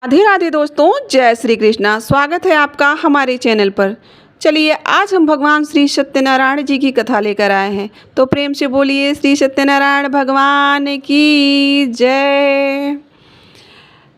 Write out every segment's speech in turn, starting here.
राधे राधे दोस्तों, जय श्री कृष्णा। स्वागत है आपका हमारे चैनल पर। चलिए आज हम भगवान श्री सत्यनारायण जी की कथा लेकर आए हैं, तो प्रेम से बोलिए श्री सत्यनारायण भगवान की जय।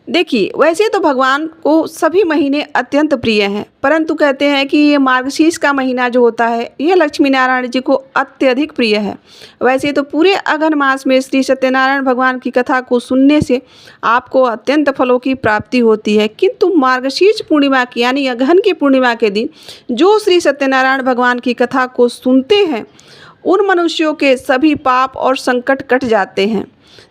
देखिए, वैसे तो भगवान को सभी महीने अत्यंत प्रिय हैं, परंतु कहते हैं कि ये मार्गशीर्ष का महीना जो होता है ये लक्ष्मी नारायण जी को अत्यधिक प्रिय है। वैसे तो पूरे अघन मास में श्री सत्यनारायण भगवान की कथा को सुनने से आपको अत्यंत फलों की प्राप्ति होती है, किंतु मार्गशीर्ष पूर्णिमा की यानी अघन की पूर्णिमा के दिन जो श्री सत्यनारायण भगवान की कथा को सुनते हैं उन मनुष्यों के सभी पाप और संकट कट जाते हैं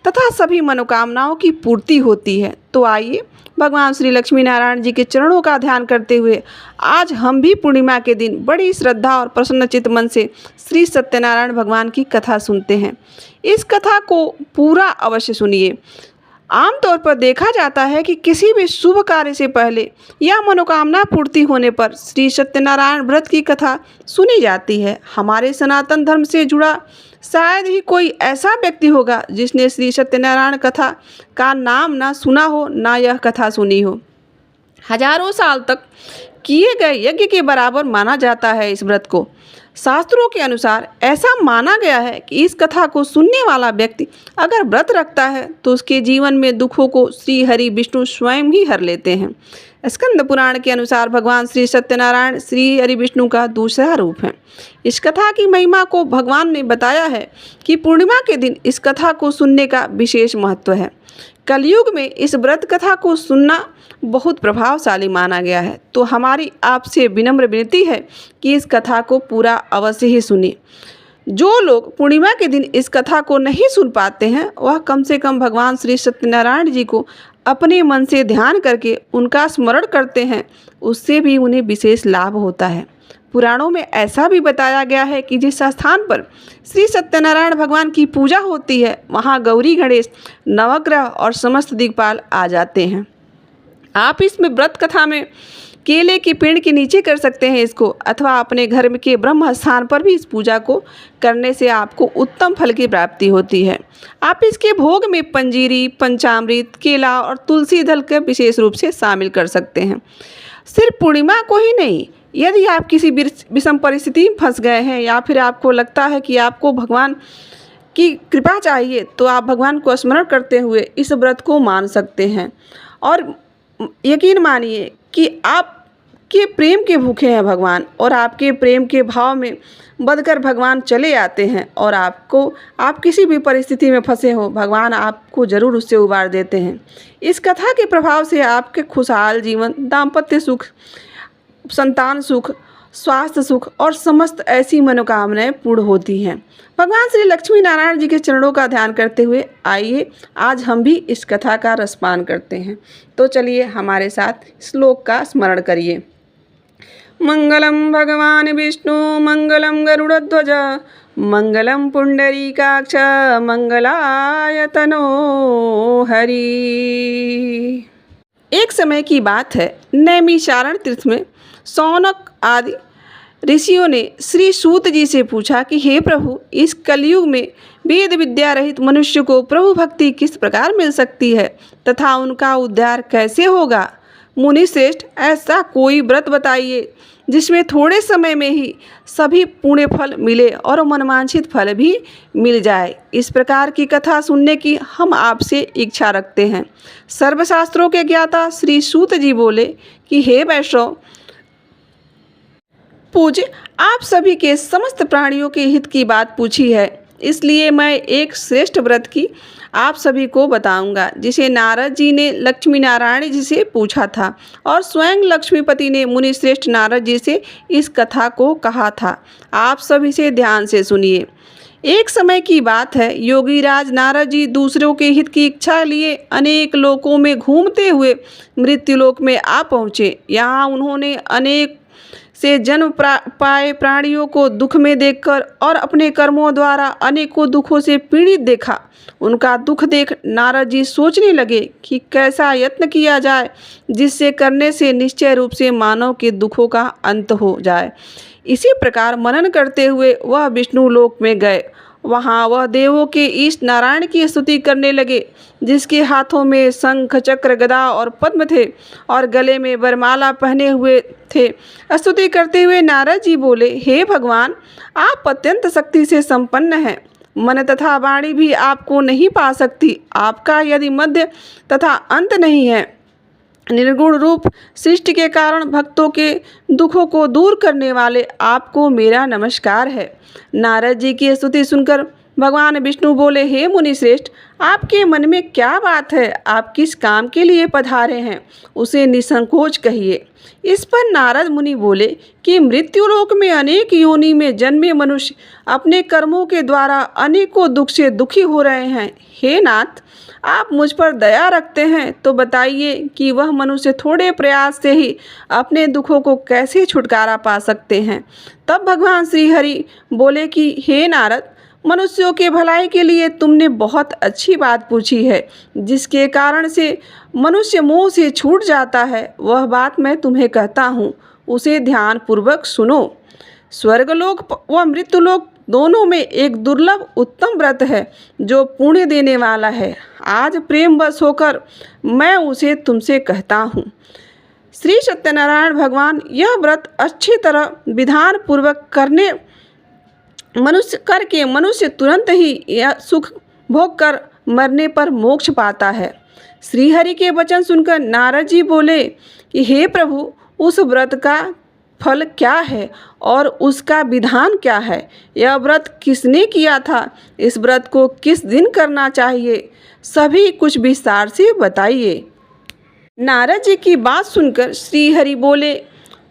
तथा सभी मनोकामनाओं की पूर्ति होती है। तो आइए भगवान श्री लक्ष्मी नारायण जी के चरणों का ध्यान करते हुए आज हम भी पूर्णिमा के दिन बड़ी श्रद्धा और प्रसन्नचित्त मन से श्री सत्यनारायण भगवान की कथा सुनते हैं। इस कथा को पूरा अवश्य सुनिए। आमतौर पर देखा जाता है कि किसी भी शुभ कार्य से पहले या मनोकामना पूर्ति होने पर श्री सत्यनारायण व्रत की कथा सुनी जाती है। हमारे सनातन धर्म से जुड़ा शायद ही कोई ऐसा व्यक्ति होगा जिसने श्री सत्यनारायण कथा का नाम ना सुना हो, ना यह कथा सुनी हो। हजारों साल तक किए गए यज्ञ के बराबर माना जाता है इस व्रत को। शास्त्रों के अनुसार ऐसा माना गया है कि इस कथा को सुनने वाला व्यक्ति अगर व्रत रखता है तो उसके जीवन में दुखों को श्री हरि विष्णु स्वयं ही हर लेते हैं। स्कंद पुराण के अनुसार भगवान श्री सत्यनारायण श्री हरि विष्णु का दूसरा रूप है। इस कथा की महिमा को भगवान ने बताया है कि पूर्णिमा के दिन इस कथा को सुनने का विशेष महत्व है। कलयुग में इस व्रत कथा को सुनना बहुत प्रभावशाली माना गया है, तो हमारी आपसे विनम्र विनती है कि इस कथा को पूरा अवश्य ही सुनिए। जो लोग पूर्णिमा के दिन इस कथा को नहीं सुन पाते हैं वह कम से कम भगवान श्री सत्यनारायण जी को अपने मन से ध्यान करके उनका स्मरण करते हैं, उससे भी उन्हें विशेष लाभ होता है। पुराणों में ऐसा भी बताया गया है कि जिस स्थान पर श्री सत्यनारायण भगवान की पूजा होती है वहाँ गौरी गणेश नवग्रह और समस्त दिक्पाल आ जाते हैं। आप इसमें व्रत कथा में केले के पेड़ के नीचे कर सकते हैं इसको, अथवा अपने घर में के ब्रह्म स्थान पर भी इस पूजा को करने से आपको उत्तम फल की प्राप्ति होती है। आप इसके भोग में पंजीरी, पंचामृत, केला और तुलसी दल के विशेष रूप से शामिल कर सकते हैं। सिर्फ पूर्णिमा को ही नहीं, यदि आप किसी विषम परिस्थिति में फंस गए हैं या फिर आपको लगता है कि आपको भगवान की कृपा चाहिए तो आप भगवान को स्मरण करते हुए इस व्रत को मान सकते हैं। और यकीन मानिए कि आपके प्रेम के भूखे हैं भगवान, और आपके प्रेम के भाव में बदकर भगवान चले आते हैं और आप किसी भी परिस्थिति में फंसे हो भगवान आपको ज़रूर उससे उबार देते हैं। इस कथा के प्रभाव से आपके खुशहाल जीवन, दाम्पत्य सुख, संतान सुख, स्वास्थ्य सुख और समस्त ऐसी मनोकामनाएं पूर्ण होती हैं। भगवान श्री लक्ष्मी नारायण जी के चरणों का ध्यान करते हुए आइए आज हम भी इस कथा का रसपान करते हैं। तो चलिए हमारे साथ श्लोक का स्मरण करिए। मंगलम भगवान विष्णु मंगलम गरुड़ध्वज मंगलम पुंडरीकाक्ष मंगलाय तनो हरि। एक समय की बात है, नैमिषारण्य तीर्थ में शौनक आदि ऋषियों ने श्री सूत जी से पूछा कि हे प्रभु, इस कलयुग में वेद विद्या रहित मनुष्य को प्रभु भक्ति किस प्रकार मिल सकती है तथा उनका उद्धार कैसे होगा। मुनि श्रेष्ठ, ऐसा कोई व्रत बताइए जिसमें थोड़े समय में ही सभी पुण्य फल मिले और मनवांछित फल भी मिल जाए। इस प्रकार की कथा सुनने की हम आपसे इच्छा रखते हैं। सर्वशास्त्रों के ज्ञाता श्री सूत जी बोले कि हे वैष्णव पूज्य, आप सभी के समस्त प्राणियों के हित की बात पूछी है, इसलिए मैं एक श्रेष्ठ व्रत की आप सभी को बताऊंगा जिसे नारद जी ने लक्ष्मी नारायण जी से पूछा था और स्वयं लक्ष्मीपति ने मुनि श्रेष्ठ नारद जी से इस कथा को कहा था। आप सभी से ध्यान से सुनिए। एक समय की बात है, योगीराज नारद जी दूसरों के हित की इच्छा लिए अनेक लोकों में घूमते हुए मृत्युलोक में आ पहुँचे। यहाँ उन्होंने अनेक से जन्म पाए प्राणियों को दुख में देखकर और अपने कर्मों द्वारा अनेकों दुखों से पीड़ित देखा। उनका दुख देख नारद जी सोचने लगे कि कैसा यत्न किया जाए जिससे करने से निश्चय रूप से मानव के दुखों का अंत हो जाए। इसी प्रकार मनन करते हुए वह विष्णु लोक में गए वहाँ वह देवों के ईष्ट नारायण की स्तुति करने लगे, जिसके हाथों में शंख चक्र गदा और पद्म थे और गले में वरमाला पहने हुए थे। स्तुति करते हुए नारद जी बोले, हे भगवान, आप अत्यंत शक्ति से संपन्न हैं। मन तथा वाणी भी आपको नहीं पा सकती। आपका यदि मध्य तथा अंत नहीं है। निर्गुण रूप सृष्टि के कारण भक्तों के दुखों को दूर करने वाले आपको मेरा नमस्कार है। नारद जी की स्तुति सुनकर भगवान विष्णु बोले, हे मुनि श्रेष्ठ, आपके मन में क्या बात है? आप किस काम के लिए पधारे हैं? उसे निसंकोच कहिए। इस पर नारद मुनि बोले कि मृत्युलोक में अनेक योनि में जन्मे मनुष्य अपने कर्मों के द्वारा अनेकों दुख से दुखी हो रहे हैं। हे नाथ, आप मुझ पर दया रखते हैं तो बताइए कि वह मनुष्य थोड़े प्रयास से ही अपने दुखों को कैसे छुटकारा पा सकते हैं। तब भगवान श्री हरि बोले कि हे नारद, मनुष्यों के भलाई के लिए तुमने बहुत अच्छी बात पूछी है। जिसके कारण से मनुष्य मोह से छूट जाता है, वह बात मैं तुम्हें कहता हूँ, उसे ध्यान पूर्वक सुनो। स्वर्गलोक व मृत्युलोक दोनों में एक दुर्लभ उत्तम व्रत है जो पुण्य देने वाला है। आज प्रेम बस होकर मैं उसे तुमसे कहता हूँ। श्री सत्यनारायण भगवान यह व्रत अच्छी तरह विधान पूर्वक मनुष्य तुरंत ही यह सुख भोग कर मरने पर मोक्ष पाता है। श्रीहरि के वचन सुनकर नारद जी बोले कि हे प्रभु, उस व्रत का फल क्या है और उसका विधान क्या है? यह व्रत किसने किया था? इस व्रत को किस दिन करना चाहिए? सभी कुछ विस्तार से बताइए। नारद जी की बात सुनकर श्रीहरि बोले,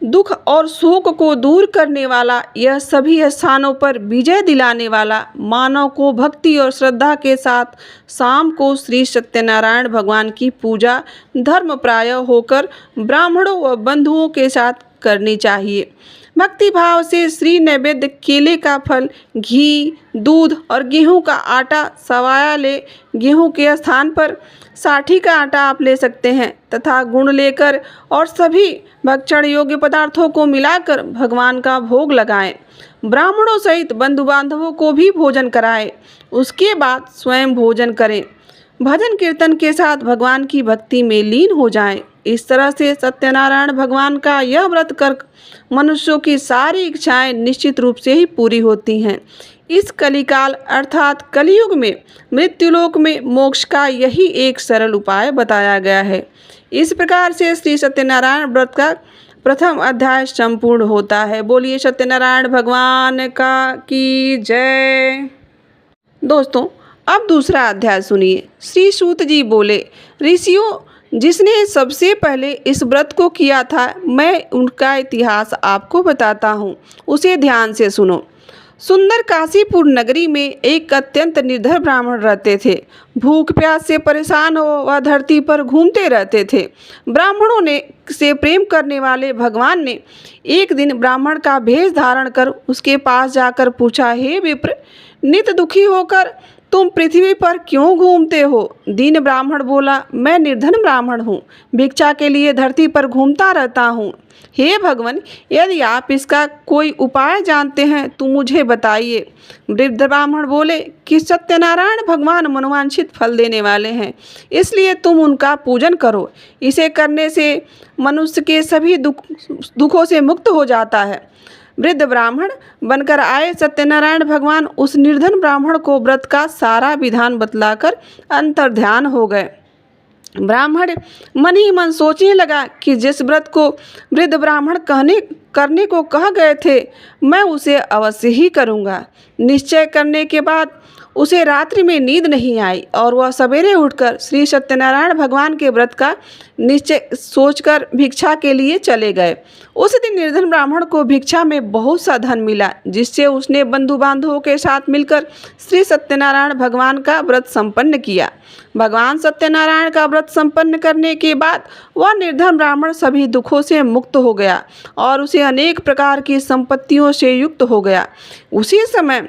दुख और शोक को दूर करने वाला, यह सभी स्थानों पर विजय दिलाने वाला, मानव को भक्ति और श्रद्धा के साथ शाम को श्री सत्यनारायण भगवान की पूजा धर्म प्राय होकर ब्राह्मणों व बंधुओं के साथ करनी चाहिए। भक्ति भाव से श्री नैवेद्य केले का फल, घी, दूध और गेहूं का आटा सवाया ले। गेहूं के स्थान पर साठी का आटा आप ले सकते हैं तथा गुण लेकर और सभी भक्षण योग्य पदार्थों को मिलाकर भगवान का भोग लगाएं। ब्राह्मणों सहित बंधु बांधवों को भी भोजन कराएं। उसके बाद स्वयं भोजन करें। भजन कीर्तन के साथ भगवान की भक्ति में लीन हो जाएं। इस तरह से सत्यनारायण भगवान का यह व्रत कर मनुष्यों की सारी इच्छाएं निश्चित रूप से ही पूरी होती हैं। इस कलिकाल अर्थात कलियुग में मृत्युलोक में मोक्ष का यही एक सरल उपाय बताया गया है। इस प्रकार से श्री सत्यनारायण व्रत का प्रथम अध्याय संपूर्ण होता है। बोलिए सत्यनारायण भगवान का की जय। दोस्तों, अब दूसरा अध्याय सुनिए। श्री सूत जी बोले, ऋषियों, जिसने सबसे पहले इस व्रत को किया था, मैं उनका इतिहास आपको बताता हूँ, उसे ध्यान से सुनो। सुंदर काशीपुर नगरी में एक अत्यंत निर्धन ब्राह्मण रहते थे। भूख प्यास से परेशान हो वह धरती पर घूमते रहते थे। ब्राह्मणों ने से प्रेम करने वाले भगवान ने एक दिन ब्राह्मण का भेष धारण कर उसके पास जाकर पूछा, हे विप्र, नित दुखी होकर तुम पृथ्वी पर क्यों घूमते हो? दीन ब्राह्मण बोला, मैं निर्धन ब्राह्मण हूँ, भिक्षा के लिए धरती पर घूमता रहता हूँ। हे भगवान, यदि आप इसका कोई उपाय जानते हैं तो मुझे बताइए। वृद्ध ब्राह्मण बोले कि सत्यनारायण भगवान मनोवांछित फल देने वाले हैं, इसलिए तुम उनका पूजन करो। इसे करने से मनुष्य के सभी दुखों से मुक्त हो जाता है। वृद्ध ब्राह्मण बनकर आए सत्यनारायण भगवान उस निर्धन ब्राह्मण को व्रत का सारा विधान बतलाकर अंतर्ध्यान हो गए। ब्राह्मण मन ही मन सोचने लगा कि जिस व्रत को वृद्ध ब्राह्मण करने को कह गए थे, मैं उसे अवश्य ही करूँगा। निश्चय करने के बाद उसे रात्रि में नींद नहीं आई और वह सवेरे उठकर श्री सत्यनारायण भगवान के व्रत का निश्चय सोचकर भिक्षा के लिए चले गए। उस दिन निर्धन ब्राह्मण को भिक्षा में बहुत सा धन मिला, जिससे उसने बंधु बांधवों के साथ मिलकर श्री सत्यनारायण भगवान का व्रत संपन्न किया। भगवान सत्यनारायण का व्रत संपन्न करने के बाद वह निर्धन ब्राह्मण सभी दुखों से मुक्त हो गया और उसे अनेक प्रकार की संपत्तियों से युक्त हो गया। उसी समय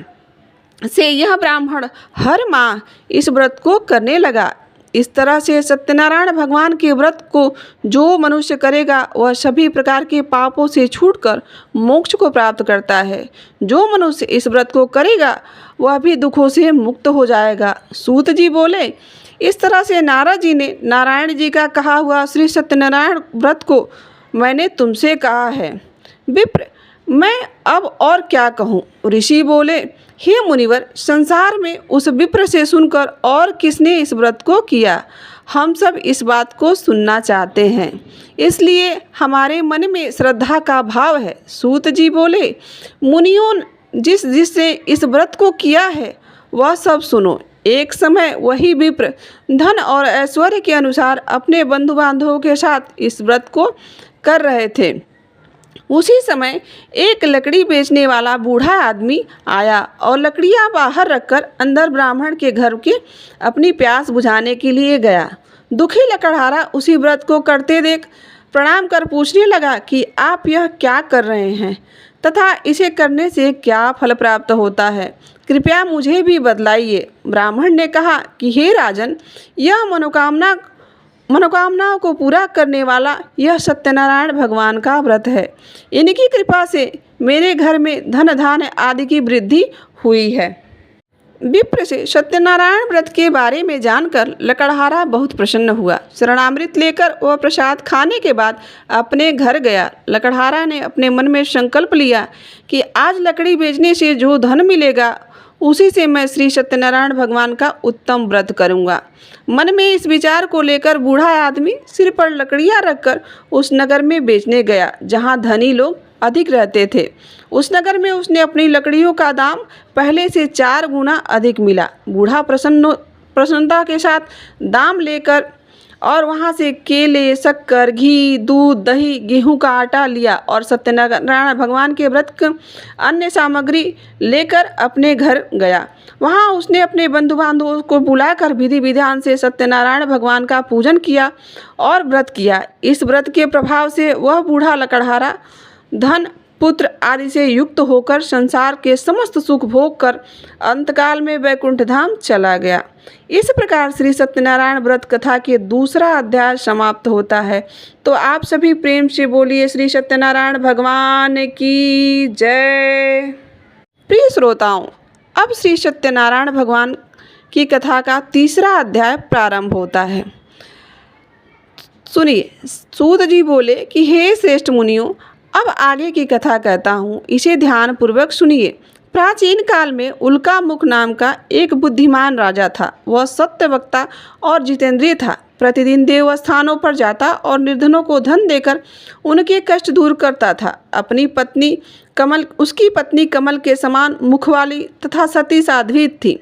से यह ब्राह्मण हर माह इस व्रत को करने लगा। इस तरह से सत्यनारायण भगवान के व्रत को जो मनुष्य करेगा वह सभी प्रकार के पापों से छूटकर मोक्ष को प्राप्त करता है। जो मनुष्य इस व्रत को करेगा वह भी दुखों से मुक्त हो जाएगा। सूत जी बोले, इस तरह से नारद जी ने नारायण जी का कहा हुआ श्री सत्यनारायण व्रत को मैंने तुमसे कहा है। विप्र, मैं अब और क्या कहूँ। ऋषि बोले, हे मुनिवर, संसार में उस विप्र से सुनकर और किसने इस व्रत को किया, हम सब इस बात को सुनना चाहते हैं, इसलिए हमारे मन में श्रद्धा का भाव है। सूत जी बोले, मुनियों जिसने इस व्रत को किया है वह सब सुनो। एक समय वही विप्र धन और ऐश्वर्य के अनुसार अपने बंधु बांधवों के साथ इस व्रत को कर रहे थे। उसी समय एक लकड़ी बेचने वाला बूढ़ा आदमी आया और लकड़ियां बाहर रखकर अंदर ब्राह्मण के घर के अपनी प्यास बुझाने के लिए गया। दुखी लकड़हारा उसी व्रत को करते देख प्रणाम कर पूछने लगा कि आप यह क्या कर रहे हैं तथा इसे करने से क्या फल प्राप्त होता है, कृपया मुझे भी बतलाइए। ब्राह्मण ने कहा कि हे राजन, यह मनोकामनाओं को पूरा करने वाला यह सत्यनारायण भगवान का व्रत है। इनकी कृपा से मेरे घर में धन धान्य आदि की वृद्धि हुई है। विप्र से सत्यनारायण व्रत के बारे में जानकर लकड़हारा बहुत प्रसन्न हुआ। शरणामृत लेकर वह प्रसाद खाने के बाद अपने घर गया। लकड़हारा ने अपने मन में संकल्प लिया कि आज लकड़ी बेचने से जो धन मिलेगा उसी से मैं श्री सत्यनारायण भगवान का उत्तम व्रत करूंगा। मन में इस विचार को लेकर बूढ़ा आदमी सिर पर लकड़ियां रखकर उस नगर में बेचने गया जहां धनी लोग अधिक रहते थे। उस नगर में उसने अपनी लकड़ियों का दाम पहले से 4 गुना अधिक मिला। बूढ़ा प्रसन्नता के साथ दाम लेकर और वहाँ से केले, शक्कर, घी, दूध, दही, गेहूं का आटा लिया और सत्यनारायण भगवान के व्रत अन्य सामग्री लेकर अपने घर गया। वहाँ उसने अपने बंधु बांधवों को बुलाकर विधि विधान से सत्यनारायण भगवान का पूजन किया और व्रत किया। इस व्रत के प्रभाव से वह बूढ़ा लकड़हारा धन, पुत्र आदि से युक्त होकर संसार के समस्त सुख भोग कर अंतकाल में वैकुंठ धाम चला गया। इस प्रकार श्री सत्यनारायण व्रत कथा के दूसरा अध्याय समाप्त होता है। तो आप सभी प्रेम से बोलिए श्री सत्यनारायण भगवान की जय। प्रिय श्रोताओं, अब श्री सत्यनारायण भगवान की कथा का तीसरा अध्याय प्रारंभ होता है। सुनिए। सूत जी बोले कि हे श्रेष्ठ मुनियों, अब आगे की कथा कहता हूँ, इसे ध्यान पूर्वक सुनिए। प्राचीन काल में उल्कामुख नाम का एक बुद्धिमान राजा था। वह सत्यवक्ता और जितेंद्रिय था। प्रतिदिन देवस्थानों पर जाता और निर्धनों को धन देकर उनके कष्ट दूर करता था। उसकी पत्नी कमल के समान मुख वाली तथा सती साध्वी थी।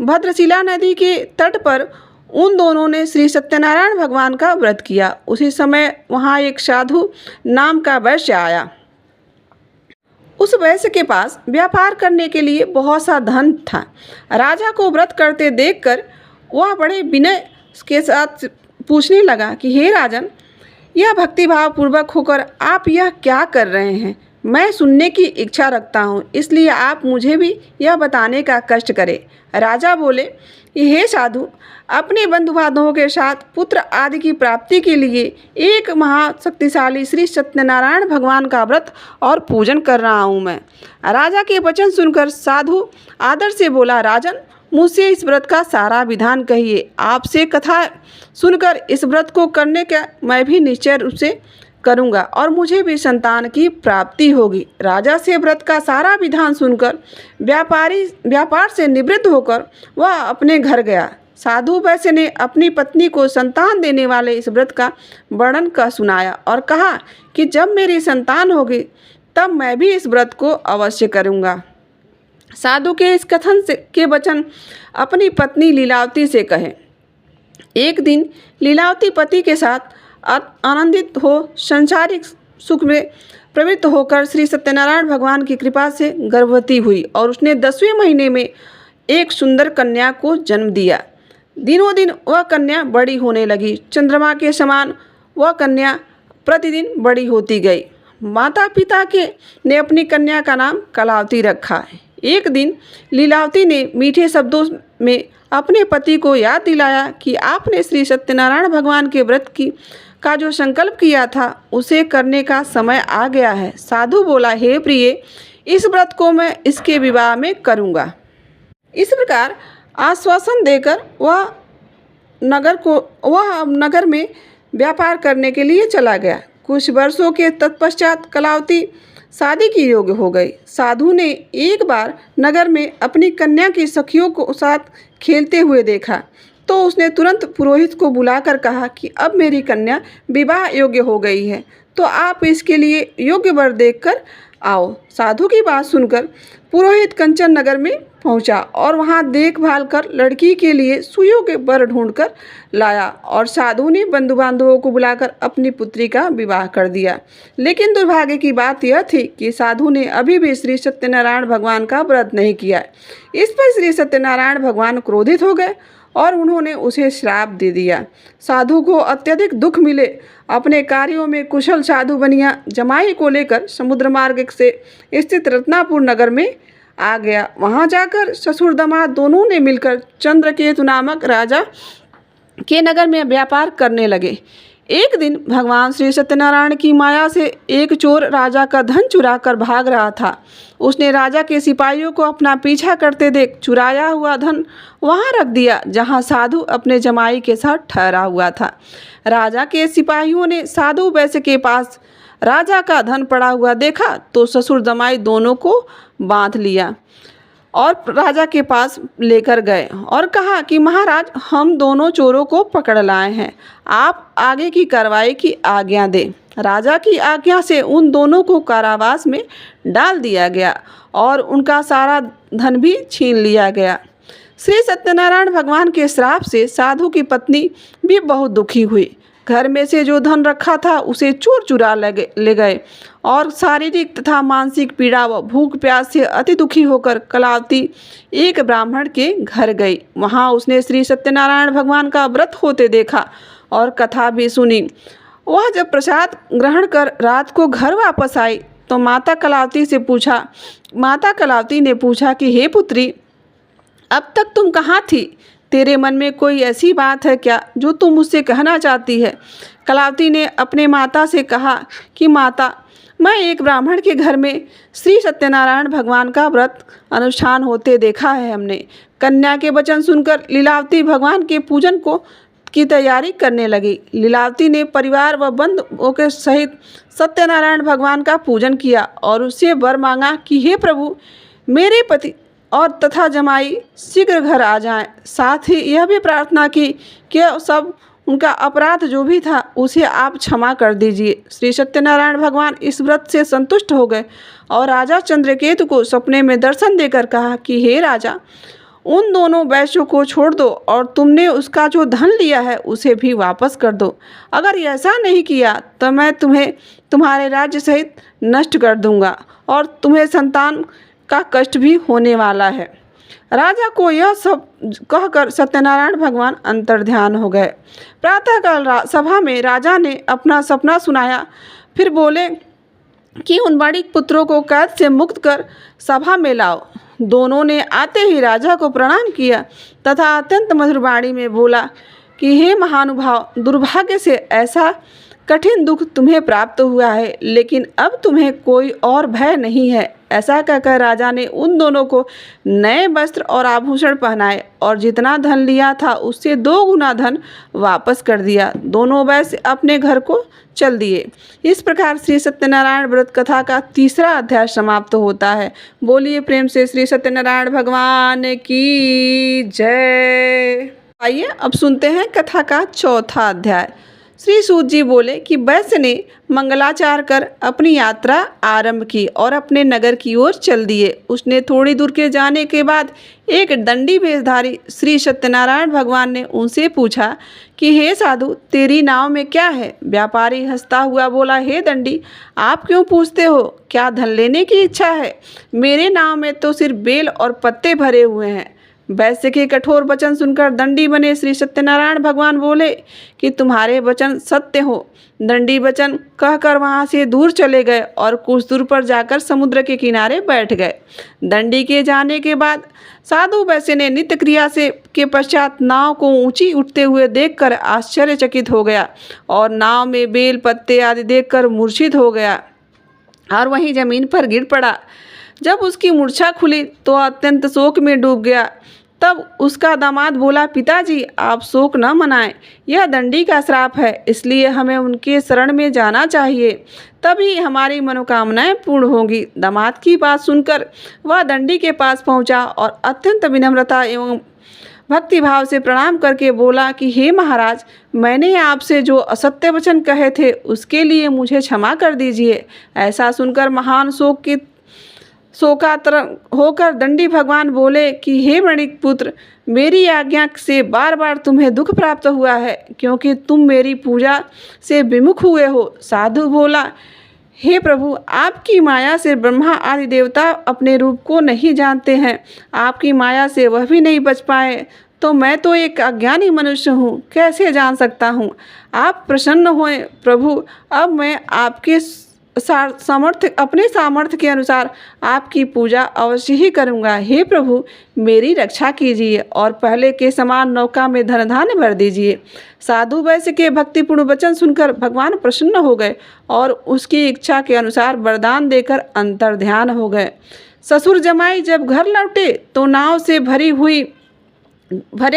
भद्रशिला नदी के तट पर उन दोनों ने श्री सत्यनारायण भगवान का व्रत किया। उसी समय वहाँ एक साधु नाम का वैश्य आया। उस वैश्य के पास व्यापार करने के लिए बहुत सा धन था। राजा को व्रत करते देखकर वह बड़े विनय के साथ पूछने लगा कि हे राजन, यह भक्तिभाव पूर्वक होकर आप यह क्या कर रहे हैं? मैं सुनने की इच्छा रखता हूँ, इसलिए आप मुझे भी यह बताने का कष्ट करें। राजा बोले, हे साधु, अपने बंधु बांधवों के साथ पुत्र आदि की प्राप्ति के लिए एक महाशक्तिशाली श्री सत्यनारायण भगवान का व्रत और पूजन कर रहा हूँ मैं। राजा के वचन सुनकर साधु आदर से बोला, राजन, मुझसे इस व्रत का सारा विधान कहिए। आपसे कथा सुनकर इस व्रत को करने का मैं भी निश्चय रूप से करूँगा और मुझे भी संतान की प्राप्ति होगी। राजा से व्रत का सारा विधान सुनकर व्यापार से निवृत्त होकर वह अपने घर गया। साधु वैश्य ने अपनी पत्नी को संतान देने वाले इस व्रत का वर्णन कर सुनाया और कहा कि जब मेरी संतान होगी तब मैं भी इस व्रत को अवश्य करूँगा। साधु के इस कथन के वचन अपनी पत्नी लीलावती से कहे। एक दिन लीलावती पति के साथ आनंदित हो संसारिक सुख में प्रवृत्त होकर श्री सत्यनारायण भगवान की कृपा से गर्भवती हुई और उसने 10वें महीने में एक सुंदर कन्या को जन्म दिया। दिनों दिन वह कन्या बड़ी होने लगी। चंद्रमा के समान वह कन्या प्रतिदिन बड़ी होती गई। माता पिता ने अपनी कन्या का नाम कलावती रखा। एक दिन लीलावती ने मीठे शब्दों में अपने पति को याद दिलाया कि आपने श्री सत्यनारायण भगवान के व्रत का जो संकल्प किया था उसे करने का समय आ गया है। साधु बोला, हे प्रिय, इस व्रत को मैं इसके विवाह में करूँगा। इस प्रकार आश्वासन देकर वह नगर में व्यापार करने के लिए चला गया। कुछ वर्षों के तत्पश्चात कलावती शादी की योग्य हो गई। साधु ने एक बार नगर में अपनी कन्या की सखियों को साथ खेलते हुए देखा तो उसने तुरंत पुरोहित को बुलाकर कहा कि अब मेरी कन्या विवाह योग्य हो गई है, तो आप इसके लिए योग्य वर देखकर आओ। साधु की बात सुनकर पुरोहित कंचन नगर में पहुंचा और वहां देखभाल कर लड़की के लिए सुयोग्य वर ढूंढकर लाया और साधु ने बंधु बांधवों को बुलाकर अपनी पुत्री का विवाह कर दिया। लेकिन दुर्भाग्य की बात यह थी कि साधु ने अभी भी श्री सत्यनारायण भगवान का व्रत नहीं किया। इस पर श्री सत्यनारायण भगवान क्रोधित हो गए और उन्होंने उसे श्राप दे दिया। साधु को अत्यधिक दुख मिले। अपने कार्यों में कुशल साधु बनिया जमाई को लेकर समुद्र मार्ग से स्थित रत्नापुर नगर में आ गया। वहां जाकर ससुर दामाद दोनों ने मिलकर चंद्रकेतु नामक राजा के नगर में व्यापार करने लगे। एक दिन भगवान श्री सत्यनारायण की माया से एक चोर राजा का धन चुरा कर भाग रहा था। उसने राजा के सिपाहियों को अपना पीछा करते देख चुराया हुआ धन वहां रख दिया जहां साधु अपने जमाई के साथ ठहरा हुआ था। राजा के सिपाहियों ने साधु वैश्य के पास राजा का धन पड़ा हुआ देखा तो ससुर जमाई दोनों को बांध लिया और राजा के पास लेकर गए और कहा कि महाराज, हम दोनों चोरों को पकड़ लाए हैं, आप आगे की कार्रवाई की आज्ञा दें। राजा की आज्ञा से उन दोनों को कारावास में डाल दिया गया और उनका सारा धन भी छीन लिया गया। श्री सत्यनारायण भगवान के श्राप से साधु की पत्नी भी बहुत दुखी हुई। घर में से जो धन रखा था उसे चोर चुरा ले गए और शारीरिक तथा मानसिक पीड़ा व भूख प्यास से अति दुखी होकर कलावती एक ब्राह्मण के घर गई। वहां उसने श्री सत्यनारायण भगवान का व्रत होते देखा और कथा भी सुनी। वह जब प्रसाद ग्रहण कर रात को घर वापस आई तो माता कलावती ने पूछा कि हे पुत्री, अब तक तुम कहाँ थी? तेरे मन में कोई ऐसी बात है क्या जो तुम मुझसे कहना चाहती है? कलावती ने अपने माता से कहा कि माता, मैं एक ब्राह्मण के घर में श्री सत्यनारायण भगवान का व्रत अनुष्ठान होते देखा है हमने। कन्या के वचन सुनकर लीलावती भगवान के पूजन की तैयारी करने लगी। लीलावती ने परिवार व बंधुओं के सहित सत्यनारायण भगवान का पूजन किया और उससे वर मांगा कि हे प्रभु, मेरे पति और तथा जमाई शीघ्र घर आ जाएं। साथ ही यह भी प्रार्थना की कि सब उनका अपराध जो भी था उसे आप क्षमा कर दीजिए। श्री सत्यनारायण भगवान इस व्रत से संतुष्ट हो गए और राजा चंद्रकेतु को सपने में दर्शन देकर कहा कि हे राजा, उन दोनों वैश्यों को छोड़ दो और तुमने उसका जो धन लिया है उसे भी वापस कर दो। अगर ऐसा नहीं किया तो मैं तुम्हें तुम्हारे राज्य सहित नष्ट कर दूंगा और तुम्हें संतान का कष्ट भी होने वाला है। राजा को यह सब कहकर सत्यनारायण भगवान अंतर्ध्यान हो गए। प्रातःकाल सभा में राजा ने अपना सपना सुनाया। फिर बोले कि उन बड़ी पुत्रों को कैद से मुक्त कर सभा में लाओ। दोनों ने आते ही राजा को प्रणाम किया तथा अत्यंत मधुर वाणी में बोला कि हे महानुभाव, दुर्भाग्य से ऐसा कठिन दुख तुम्हें प्राप्त हुआ है, लेकिन अब तुम्हें कोई और भय नहीं है। ऐसा कहकर राजा ने उन दोनों को नए वस्त्र और आभूषण पहनाए और जितना धन लिया था उससे 2 गुना धन वापस कर दिया। दोनों वैश्य अपने घर को चल दिए। इस प्रकार श्री सत्यनारायण व्रत कथा का 3रा अध्याय समाप्त होता है। बोलिए प्रेम से श्री सत्यनारायण भगवान की जय। आइए अब सुनते हैं कथा का 4था अध्याय। श्री सूत जी बोले कि वैश्य ने मंगलाचार कर अपनी यात्रा आरंभ की और अपने नगर की ओर चल दिए। उसने थोड़ी दूर के जाने के बाद एक दंडी वेशधारी श्री सत्यनारायण भगवान ने उनसे पूछा कि हे साधु, तेरी नाव में क्या है? व्यापारी हंसता हुआ बोला, हे दंडी, आप क्यों पूछते हो? क्या धन लेने की इच्छा है? मेरे नाव में तो सिर्फ बेल और पत्ते भरे हुए हैं। वैश्य के कठोर वचन सुनकर दंडी बने श्री सत्यनारायण भगवान बोले कि तुम्हारे वचन सत्य हो। दंडी वचन कहकर वहाँ से दूर चले गए और कुछ दूर पर जाकर समुद्र के किनारे बैठ गए। दंडी के जाने के बाद साधु वैश्य ने नित्य क्रिया से के पश्चात नाव को ऊंची उठते हुए देखकर आश्चर्यचकित हो गया और नाव में बेल पत्ते आदि देखकर मूर्छित हो गया और वहीं जमीन पर गिर पड़ा। जब उसकी मूर्छा खुली तो अत्यंत शोक में डूब गया। तब उसका दामाद बोला, पिताजी आप शोक न मनाएं, यह दंडी का श्राप है, इसलिए हमें उनके शरण में जाना चाहिए, तभी हमारी मनोकामनाएं पूर्ण होगी। दामाद की बात सुनकर वह दंडी के पास पहुंचा और अत्यंत विनम्रता एवं भक्तिभाव से प्रणाम करके बोला कि हे महाराज, मैंने आपसे जो असत्य वचन कहे थे उसके लिए मुझे क्षमा कर दीजिए। ऐसा सुनकर महान शोकातर होकर दंडी भगवान बोले कि हे वणिक पुत्र, मेरी आज्ञा से बार बार तुम्हें दुख प्राप्त हुआ है क्योंकि तुम मेरी पूजा से विमुख हुए हो। साधु बोला, हे प्रभु, आपकी माया से ब्रह्मा आदि देवता अपने रूप को नहीं जानते हैं, आपकी माया से वह भी नहीं बच पाए तो मैं तो एक अज्ञानी मनुष्य हूँ, कैसे जान सकता हूँ। आप प्रसन्न होएं प्रभु, अब मैं आपके अपने सामर्थ्य के अनुसार आपकी पूजा अवश्य ही करूँगा। हे प्रभु, मेरी रक्षा कीजिए और पहले के समान नौका में धन धान्य भर दीजिए। साधु वैश्य के भक्तिपूर्ण वचन सुनकर भगवान प्रसन्न हो गए और उसकी इच्छा के अनुसार वरदान देकर अंतर्ध्यान हो गए। ससुर जमाई जब घर लौटे तो नाव से भरे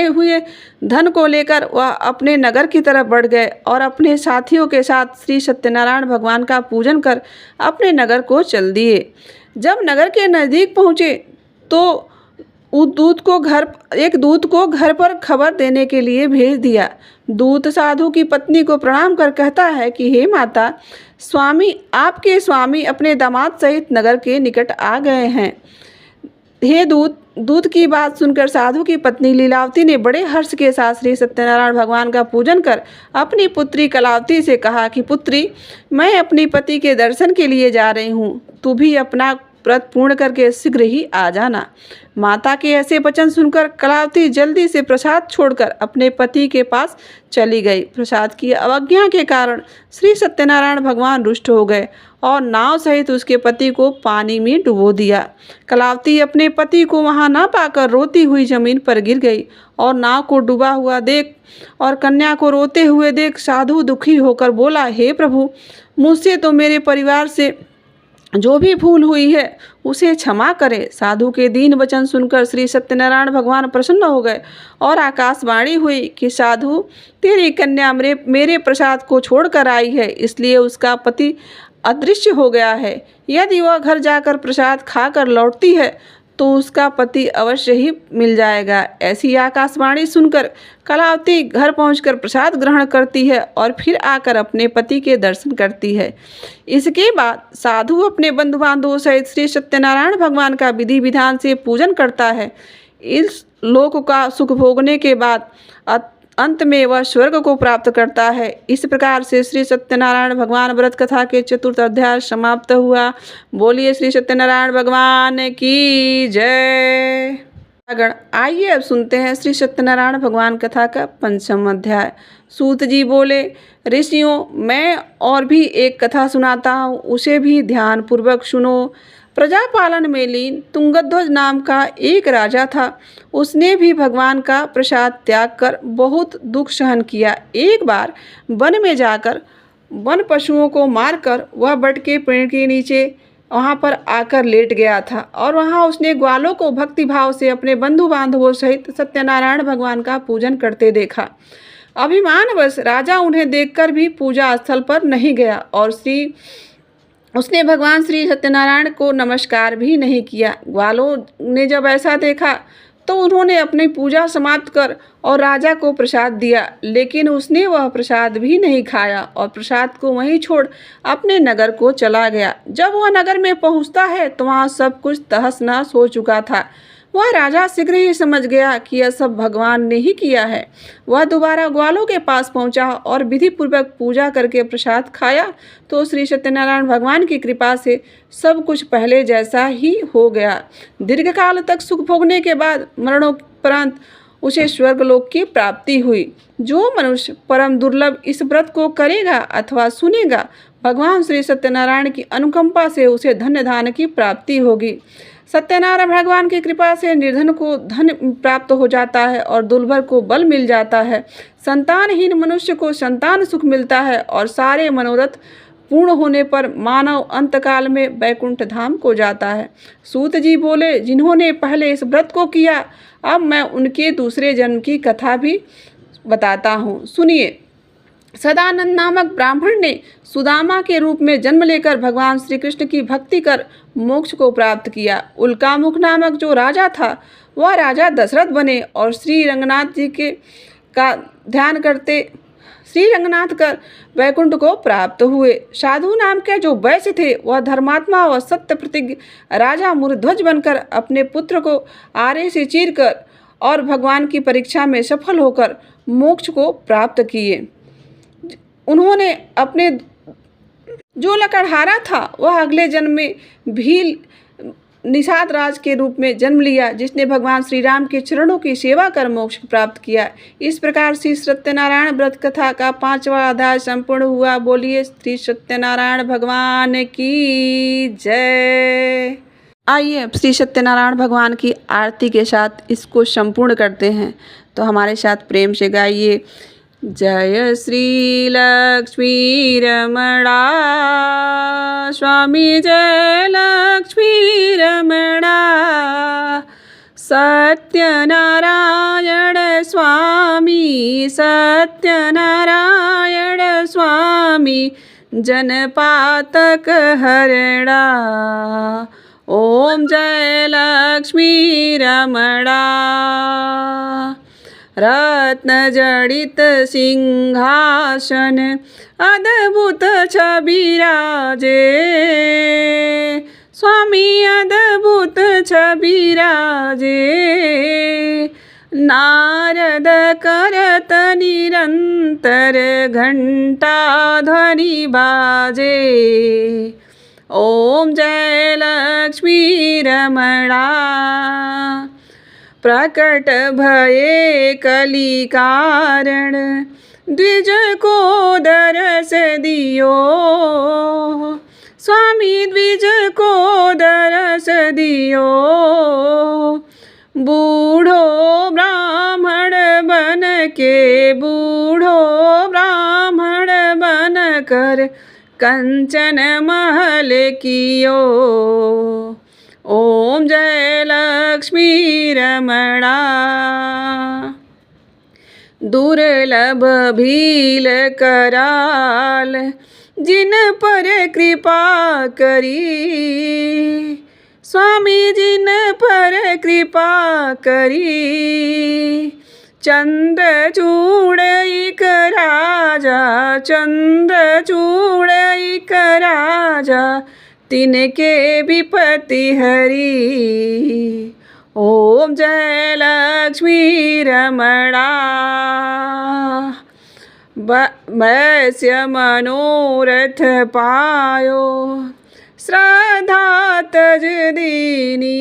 हुए धन को लेकर वह अपने नगर की तरफ बढ़ गए और अपने साथियों के साथ श्री सत्यनारायण भगवान का पूजन कर अपने नगर को चल दिए। जब नगर के नज़दीक पहुँचे तो एक दूत को घर पर खबर देने के लिए भेज दिया। दूत साधु की पत्नी को प्रणाम कर कहता है कि हे माता, आपके स्वामी अपने दामाद सहित नगर के निकट आ गए हैं। हे दूत की बात सुनकर साधु की पत्नी लीलावती ने बड़े हर्ष के साथ श्री सत्यनारायण भगवान का पूजन कर अपनी पुत्री कलावती से कहा कि पुत्री, मैं अपनी पति के दर्शन के लिए जा रही हूँ, तू भी अपना व्रत पूर्ण करके शीघ्र ही आ जाना। माता के ऐसे वचन सुनकर कलावती जल्दी से प्रसाद छोड़कर अपने पति के पास चली गई। प्रसाद की अवज्ञा के कारण श्री सत्यनारायण भगवान रुष्ट हो गए और नाव सहित उसके पति को पानी में डुबो दिया। कलावती अपने पति को वहां न पाकर रोती हुई जमीन पर गिर गई और नाव को डूबा हुआ देख और कन्या को रोते हुए देख साधु दुखी होकर बोला, हे प्रभु, मुझसे तो मेरे परिवार से जो भी भूल हुई है उसे क्षमा करे। साधु के दीन वचन सुनकर श्री सत्यनारायण भगवान प्रसन्न हो गए और आकाशवाणी हुई कि साधु, तेरी कन्या मेरे प्रसाद को छोड़कर आई है, इसलिए उसका पति अदृश्य हो गया है। यदि वह घर जाकर प्रसाद खाकर लौटती है तो उसका पति अवश्य ही मिल जाएगा। ऐसी आकाशवाणी सुनकर कलावती घर पहुंचकर प्रसाद ग्रहण करती है और फिर आकर अपने पति के दर्शन करती है। इसके बाद साधु अपने बंधु बांधवों सहित श्री सत्यनारायण भगवान का विधि विधान से पूजन करता है। इस लोक का सुख भोगने के बाद अंत में वह स्वर्ग को प्राप्त करता है। इस प्रकार से श्री सत्यनारायण भगवान व्रत कथा के चतुर्थ अध्याय समाप्त हुआ। बोलिए श्री सत्यनारायण भगवान की जय। आइए अब सुनते हैं श्री सत्यनारायण भगवान कथा का पंचम अध्याय। सूत जी बोले, ऋषियों, मैं और भी एक कथा सुनाता हूँ, उसे भी ध्यान पूर्वक सुनो। प्रजापालन में लीन तुंगध्वज नाम का एक राजा था। उसने भी भगवान का प्रसाद त्याग कर बहुत दुख सहन किया। एक बार वन में जाकर वन पशुओं को मारकर वह बट के पेड़ के नीचे वहाँ पर आकर लेट गया था और वहाँ उसने ग्वालों को भक्तिभाव से अपने बंधु बांधवों सहित सत्यनारायण भगवान का पूजन करते देखा। अभिमानवश राजा उन्हें देखकर भी पूजा स्थल पर नहीं गया और उसने भगवान श्री सत्यनारायण को नमस्कार भी नहीं किया। ग्वालों ने जब ऐसा देखा तो उन्होंने अपनी पूजा समाप्त कर और राजा को प्रसाद दिया, लेकिन उसने वह प्रसाद भी नहीं खाया और प्रसाद को वहीं छोड़ अपने नगर को चला गया। जब वह नगर में पहुंचता है तो वहाँ सब कुछ तहस नहस हो चुका था। वह राजा शीघ्र ही समझ गया कि यह सब भगवान ने ही किया है। वह दोबारा ग्वालों के पास पहुंचा और विधि पूर्वक पूजा करके प्रसाद खाया तो श्री सत्यनारायण भगवान की कृपा से सब कुछ पहले जैसा ही हो गया। दीर्घकाल तक सुख भोगने के बाद तत्परंत उसे स्वर्गलोक की प्राप्ति हुई। जो मनुष्य परम दुर्लभ इस व्रत को करेगा अथवा सुनेगा, भगवान श्री सत्यनारायण की अनुकंपा से उसे धन्य धान्य की प्राप्ति होगी। सत्यनारायण भगवान की कृपा से निर्धन को धन प्राप्त हो जाता है और दुर्बल को बल मिल जाता है। संतानहीन मनुष्य को संतान सुख मिलता है और सारे मनोरथ पूर्ण होने पर मानव अंतकाल में वैकुंठ धाम को जाता है। सूत जी बोले, जिन्होंने पहले इस व्रत को किया, अब मैं उनके दूसरे जन्म की कथा भी बताता हूँ, सुनिए। सदानंद नामक ब्राह्मण ने सुदामा के रूप में जन्म लेकर भगवान श्री कृष्ण की भक्ति कर मोक्ष को प्राप्त किया। उल्कामुख नामक जो राजा था, वह राजा दशरथ बने और श्री रंगनाथ जी के का ध्यान करते श्री रंगनाथ कर वैकुंठ को प्राप्त हुए। साधु नाम के जो वैश्य थे, वह धर्मात्मा व सत्य प्रतिज्ञ राजा मूर्ध्वज बनकर अपने पुत्र को आरे से चीर कर और भगवान की परीक्षा में सफल होकर मोक्ष को प्राप्त किए। उन्होंने अपने जो लकड़हारा था, वह अगले जन्म में भील निषाद राज के रूप में जन्म लिया, जिसने भगवान श्री राम के चरणों की सेवा कर मोक्ष प्राप्त किया। इस प्रकार श्री सत्यनारायण व्रत कथा का 5वां अध्याय संपूर्ण हुआ। बोलिए श्री सत्यनारायण भगवान की जय। आइए अब श्री सत्यनारायण भगवान की आरती के साथ इसको संपूर्ण करते हैं। तो हमारे साथ प्रेम से गाइए। जय श्री लक्ष्मी रमणा स्वामी, जय लक्ष्मी रमणा। सत्यनारायण स्वामी, सत्यनारायण स्वामी, जनपातक हरणा। ओम जय लक्ष्मी रमणा। रत्न जड़ित सिंहासन अद्भुत छबिराजे, स्वामी अद्भुत छबिराजे। नारद करत निरंतर घंटा ध्वनि बाजे। ओम जय लक्ष्मी रमणा। प्रकट भये कली कारण, द्विज को दरस दियो। स्वामी द्विज को दरस दियो। बूढ़ो ब्राह्मण बन के, बूढ़ो ब्राह्मण बन कर कंचन महल कियो। ओम जय लक्ष्मी रमणा। दुर्लभ भील कराल, जिन पर कृपा करी। स्वामी जिन पर कृपा करी। चंद्रचूड़ एक राजा, चंद्रचूड़ एक राजा, तिनके विपत्ति हरी। ओम जय लक्ष्मी रमणा। वैश्य मनोरथ पायो, श्रद्धा तज दीनी।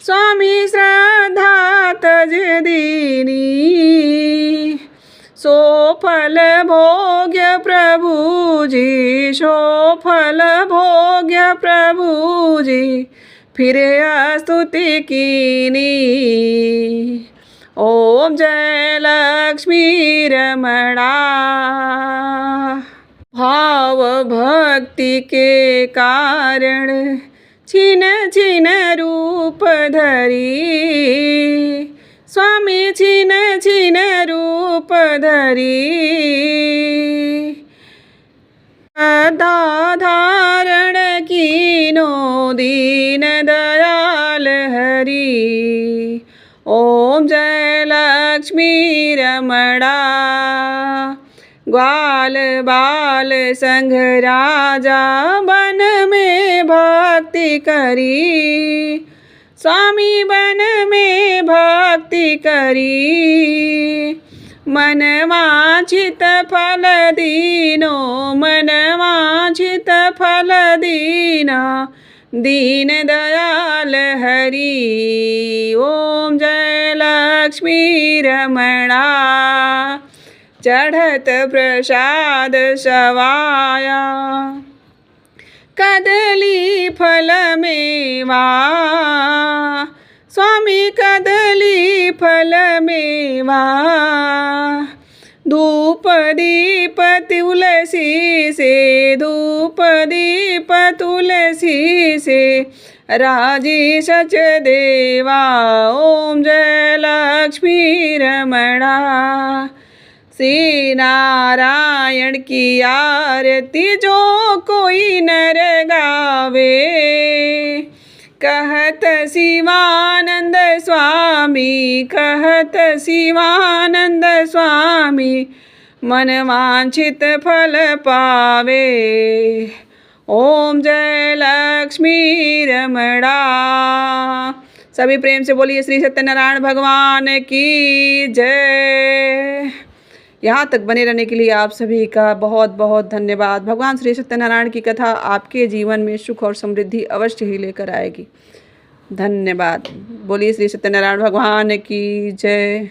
स्वामी श्रद्धा तज दीनी। सो फल भोग्य प्रभु जी, सो फल भोग्य प्रभु जी, फिर स्तुति कीनी। ओम जय लक्ष्मी रमणा। भाव भक्ति के कारण छिन छिन रूप धरी। स्वामी छिन छिन रूप धरी। सदा धारण कीनो दीन दयाल हरि। ओम जय लक्ष्मी रमणा। ग्वाल बाल संग राजा, बन में भक्ति करी। स्वामी बन में भक्ति करी। मन वांछित फल दीनो, मन वांछित फल दीना, दीन दयाल हरि। ओम जय लक्ष्मी रमणा। चढ़त प्रसाद सवाया, कदली फल मेवा। स्वामी कदली फल मेवा। धूप दीप तुलसी से, धूप दीप तुलसी से, राजी सच देवा। ओम जय लक्ष्मी रमणा। श्री नारायण की आरती जो कोई नर गावे, कहत शिवानंद स्वामी, कहत शिवानंद स्वामी, मन वांछित फल पावे। ओम जय लक्ष्मी रमणा। सभी प्रेम से बोलिए श्री सत्यनारायण भगवान की जय। यहाँ तक बने रहने के लिए आप सभी का बहुत बहुत धन्यवाद। भगवान श्री सत्यनारायण की कथा आपके जीवन में सुख और समृद्धि अवश्य ही लेकर आएगी। धन्यवाद। बोलिए श्री सत्यनारायण भगवान की जय।